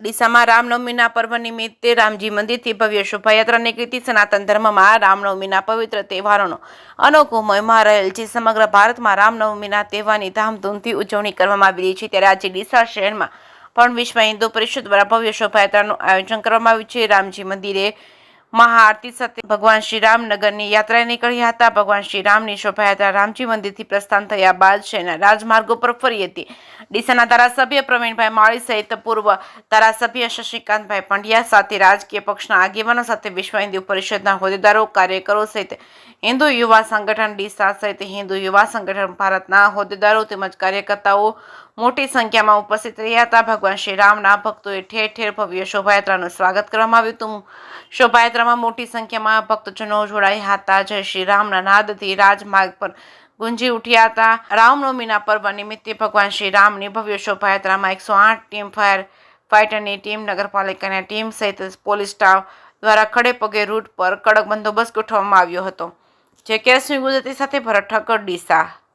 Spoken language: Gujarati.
ડીસામાં રામનવમીના પર્વ નિમિત્તે રામજી મંદિરથી ભવ્ય શોભાયાત્રા નીકળી. સનાતન ધર્મમાં રામનવમીના પવિત્ર તહેવારોનો અનોખો મહિમા રહેલ છે. સમગ્ર ભારતમાં રામનવમીના તહેવારની ધામધૂમથી ઉજવણી કરવામાં આવી રહી છે, ત્યારે આજે ડીસા શહેરમાં પણ વિશ્વ હિન્દુ પરિષદ દ્વારા ભવ્ય શોભાયાત્રાનું આયોજન કરવામાં આવ્યું છે. રામજી મંદિરે મહાઆરતી સાથે ભગવાન શ્રી રામ નગરની યાત્રા નીકળ્યા હતા. ભગવાન શ્રી રામની શોભાયાત્રા રામજી મંદિરથી પ્રસ્થાન થયા બાદ શહેરના રાજમાર્ગો પર ફરી હતી. ડીસાના ધારાસભ્ય પ્રવીણભાઈ માળી સહિત પૂર્વ ધારાસભ્ય શશિકાંતભાઈ પંડ્યા સાથે રાજકીય પક્ષના આગેવાનો સાથે વિશ્વ હિન્દુ પરિષદના હોદ્દેદારો, કાર્યકરો સહિત હિન્દુ યુવા સંગઠન ડીસા સહિત હિન્દુ યુવા સંગઠન ભારતના હોદ્દેદારો તેમજ કાર્યકર્તાઓ મોટી સંખ્યામાં ઉપસ્થિત રહ્યા હતા. ભગવાન શ્રી રામના ભક્તોએ ઠેર ઠેર ભવ્ય શોભાયાત્રાનું સ્વાગત કરવામાં આવ્યું હતું. શોભાયાત્રામાં મોટી સંખ્યામાં ભક્તજનો જોડાયા હતા. જય શ્રી રામના નાદથી રાજમાર્ગ પર ગુંજી ઉઠ્યા હતા. રામનવમીના પર્વ નિમિત્તે ભગવાન શ્રી રામની ભવ્ય શોભાયાત્રામાં 108 ટીમ, ફાયર ફાઇટરની ટીમ, નગરપાલિકાની ટીમ સહિત પોલીસ સ્ટાફ દ્વારા ખડે પગે રૂટ પર કડક બંદોબસ્ત ગોઠવવામાં આવ્યો હતો. જે કેસમી ગુજરાતી સાથે ભરત ઠક્કર, ડીસા.